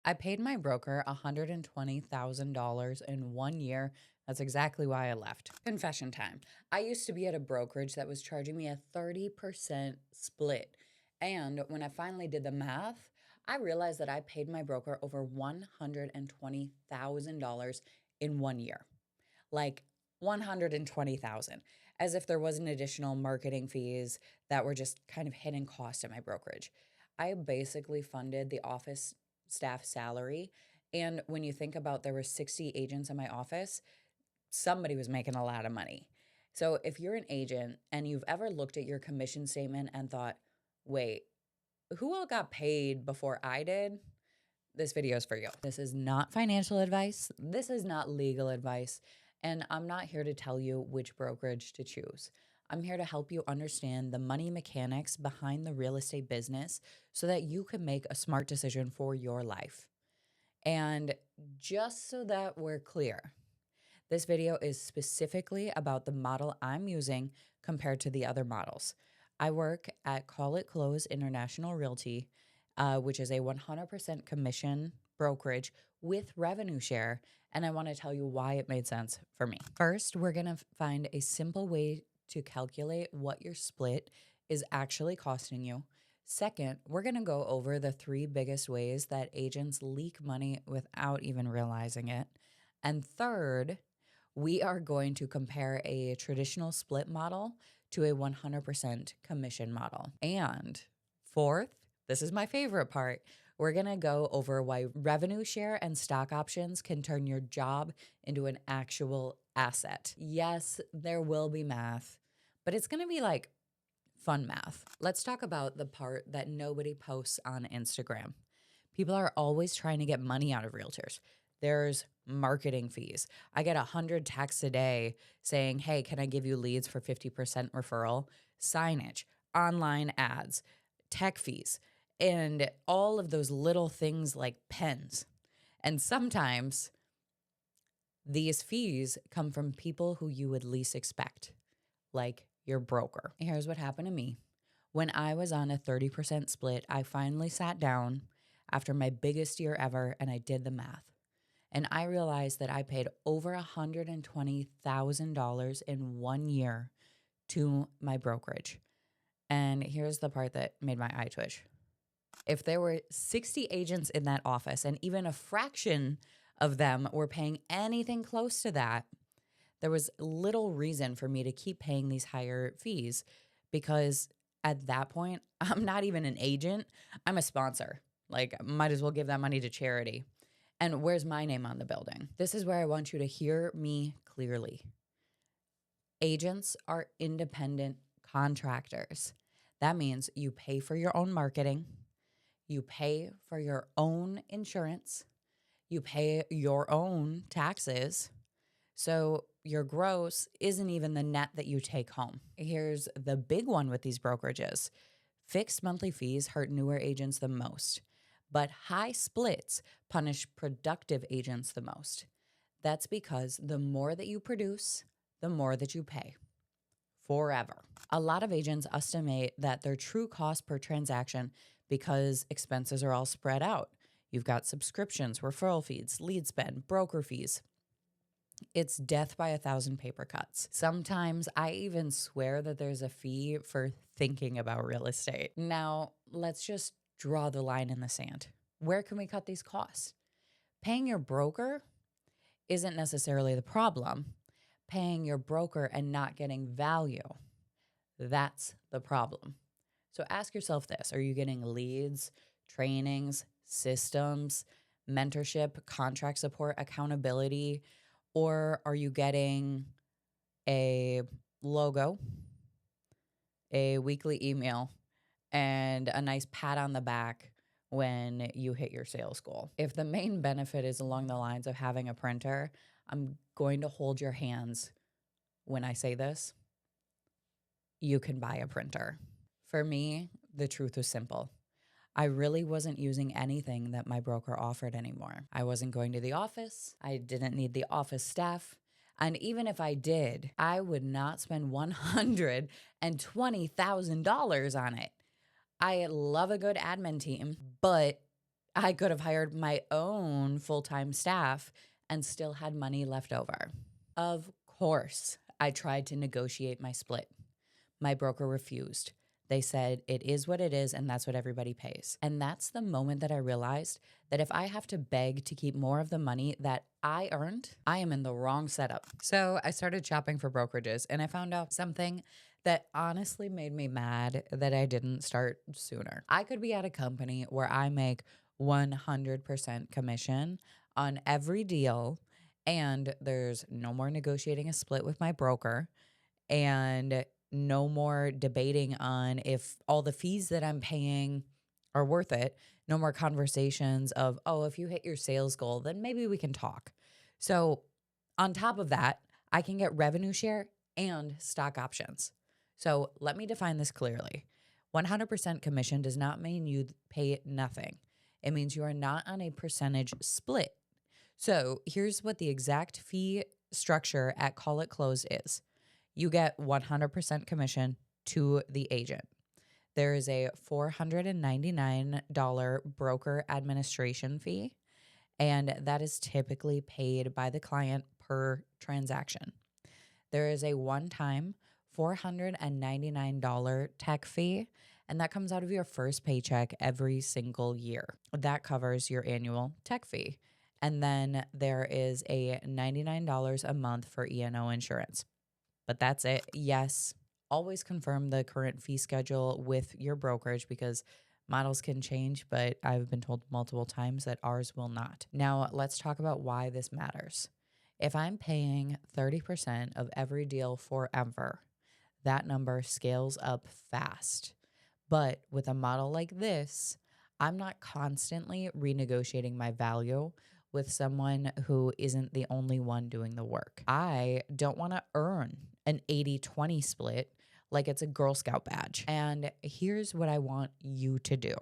I paid my broker $120,000 in 1 year. That's exactly why I left. Confession time. I used to be at a brokerage that was charging me a 30% split. And when I finally did the math, I realized that I paid my broker over $120,000 in 1 year. Like 120,000, as if there wasn't additional marketing fees that were just kind of hidden costs at my brokerage. I basically funded the office staff salary. And when you think about there were 60 agents in my office, somebody was making a lot of money. So if you're an agent and you've ever looked at your commission statement and thought, wait, who all got paid before I did? This video is for you. This is not financial advice. This is not legal advice. And I'm not here to tell you which brokerage to choose. I'm here to help you understand the money mechanics behind the real estate business so that you can make a smart decision for your life. And just so that we're clear, this video is specifically about the model I'm using compared to the other models. I work at Call It Close International Realty, which is a 100% commission brokerage with revenue share. And I want to tell you why it made sense for me. First, we're going to find a simple way to calculate what your split is actually costing you. Second, we're going to go over the 3 biggest ways that agents leak money without even realizing it. And third, we are going to compare a traditional split model to a 100% commission model. And fourth, this is my favorite part, we're going to go over why revenue share and stock options can turn your job into an actual asset. Yes, there will be math, but it's going to be like fun math. Let's talk about the part that nobody posts on Instagram. People are always trying to get money out of realtors. There's marketing fees. I get 100 texts a day saying, hey, can I give you leads for 50% referral? Signage, online ads, tech fees, and all of those little things like pens. And sometimes these fees come from people who you would least expect, like your broker. Here's what happened to me. When I was on a 30% split, I finally sat down after my biggest year ever and I did the math. And I realized that I paid over $120,000 in 1 year to my brokerage. And here's the part that made my eye twitch. If there were 60 agents in that office and even a fraction of them were paying anything close to that, there was little reason for me to keep paying these higher fees because at that point, I'm not even an agent. I'm a sponsor. Like, might as well give that money to charity. And where's my name on the building? This is where I want you to hear me clearly. Agents are independent contractors. That means you pay for your own marketing, you pay for your own insurance, you pay your own taxes. So your gross isn't even the net that you take home. Here's the big one with these brokerages. Fixed monthly fees hurt newer agents the most, but high splits punish productive agents the most. That's because the more that you produce, the more that you pay. Forever. A lot of agents estimate that their true cost per transaction because expenses are all spread out. You've got subscriptions, referral fees, lead spend, broker fees. It's death by 1,000 paper cuts. Sometimes I even swear that there's a fee for thinking about real estate. Now, let's just draw the line in the sand. Where can we cut these costs? Paying your broker isn't necessarily the problem. Paying your broker and not getting value, that's the problem. So ask yourself this. Are you getting leads, trainings, systems, mentorship, contract support, accountability, or are you getting a logo, a weekly email, and a nice pat on the back when you hit your sales goal? If the main benefit is along the lines of having a printer, I'm going to hold your hands when I say this. You can buy a printer. For me, the truth was simple. I really wasn't using anything that my broker offered anymore. I wasn't going to the office. I didn't need the office staff. And even if I did, I would not spend $120,000 on it. I love a good admin team, but I could have hired my own full-time staff and still had money left over. Of course, I tried to negotiate my split. My broker refused. They said it is what it is, and that's what everybody pays. And that's the moment that I realized that if I have to beg to keep more of the money that I earned, I am in the wrong setup. So I started shopping for brokerages, and I found out something that honestly made me mad that I didn't start sooner. I could be at a company where I make 100% commission on every deal, and there's no more negotiating a split with my broker, and no more debating on if all the fees that I'm paying are worth it. No more conversations of, oh, if you hit your sales goal, then maybe we can talk. So, on top of that, I can get revenue share and stock options. So, let me define this clearly. 100% commission does not mean you pay nothing. It means you are not on a percentage split. So, here's what the exact fee structure at Call It Close is. You get 100% commission to the agent. There is a $499 broker administration fee, and that is typically paid by the client per transaction. There is a one-time $499 tech fee, and that comes out of your first paycheck every single year. That covers your annual tech fee. And then there is a $99 a month for E&O insurance. But that's it. Yes, always confirm the current fee schedule with your brokerage because models can change, but I've been told multiple times that ours will not. Now, let's talk about why this matters. If I'm paying 30% of every deal forever, that number scales up fast. But with a model like this, I'm not constantly renegotiating my value with someone who isn't the only one doing the work. I don't want to earn an 80-20 split like it's a Girl Scout badge. And here's what I want you to do.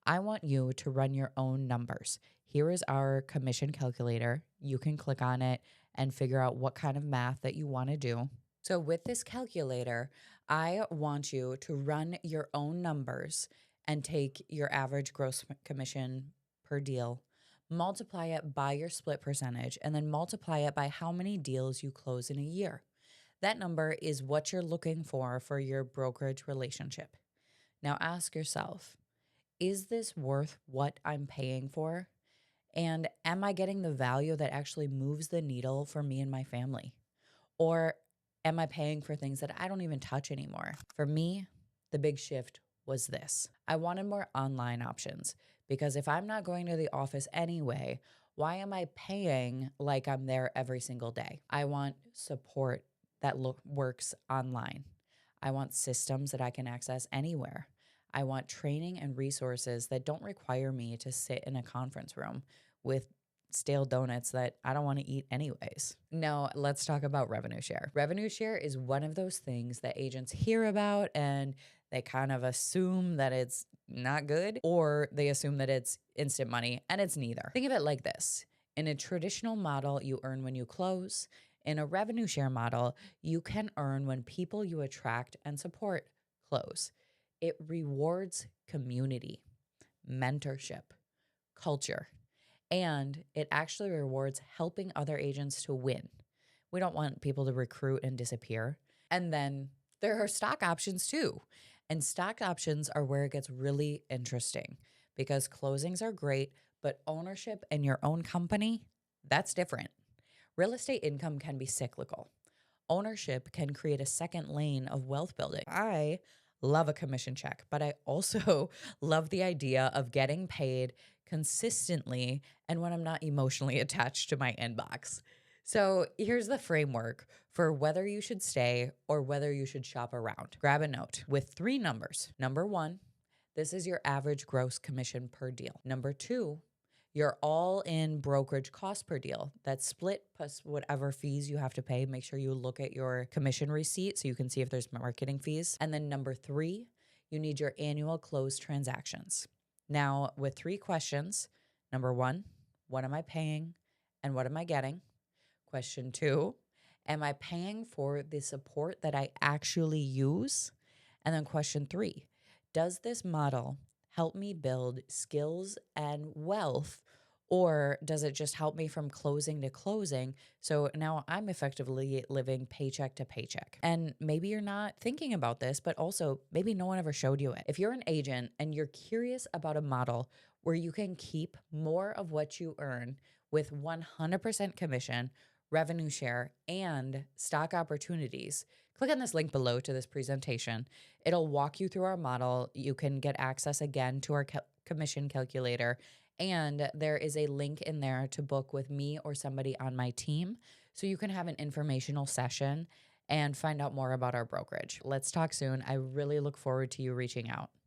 I want you to run your own numbers. Here is our commission calculator. You can click on it and figure out what kind of math that you want to do. So with this calculator, I want you to run your own numbers and take your average gross commission per deal, multiply it by your split percentage, and then multiply it by how many deals you close in a year. That number is what you're looking for your brokerage relationship. Now ask yourself, is this worth what I'm paying for? And am I getting the value that actually moves the needle for me and my family? Or am I paying for things that I don't even touch anymore? For me, the big shift was this. I wanted more online options because if I'm not going to the office anyway, why am I paying like I'm there every single day? I want support that works online. I want systems that I can access anywhere. I want training and resources that don't require me to sit in a conference room with stale donuts that I don't want to eat anyways. Now, let's talk about revenue share. Revenue share is one of those things that agents hear about and they kind of assume that it's not good, or they assume that it's instant money, and it's neither. Think of it like this. In a traditional model, you earn when you close. In a revenue share model, you can earn when people you attract and support close. It rewards community, mentorship, culture, and it actually rewards helping other agents to win. We don't want people to recruit and disappear. And then there are stock options too. And stock options are where it gets really interesting because closings are great, but ownership in your own company, that's different. Real estate income can be cyclical. Ownership can create a second lane of wealth building. I love a commission check, but I also love the idea of getting paid consistently and when I'm not emotionally attached to my inbox. So here's the framework for whether you should stay or whether you should shop around. Grab a note with 3 numbers. Number 1, this is your average gross commission per deal. Number 2, your all-in brokerage cost per deal. That's split plus whatever fees you have to pay. Make sure you look at your commission receipt so you can see if there's marketing fees. And then number 3, you need your annual closed transactions. Now, with 3 questions, number 1, what am I paying and what am I getting? Question 2, am I paying for the support that I actually use? And then question 3, does this model help me build skills and wealth? Or does it just help me from closing to closing? So now I'm effectively living paycheck to paycheck. And maybe you're not thinking about this, but also maybe no one ever showed you it. If you're an agent and you're curious about a model where you can keep more of what you earn with 100% commission, revenue share, and stock opportunities, click on this link below to this presentation. It'll walk you through our model. You can get access again to our commission calculator. And there is a link in there to book with me or somebody on my team so you can have an informational session and find out more about our brokerage. Let's talk soon. I really look forward to you reaching out.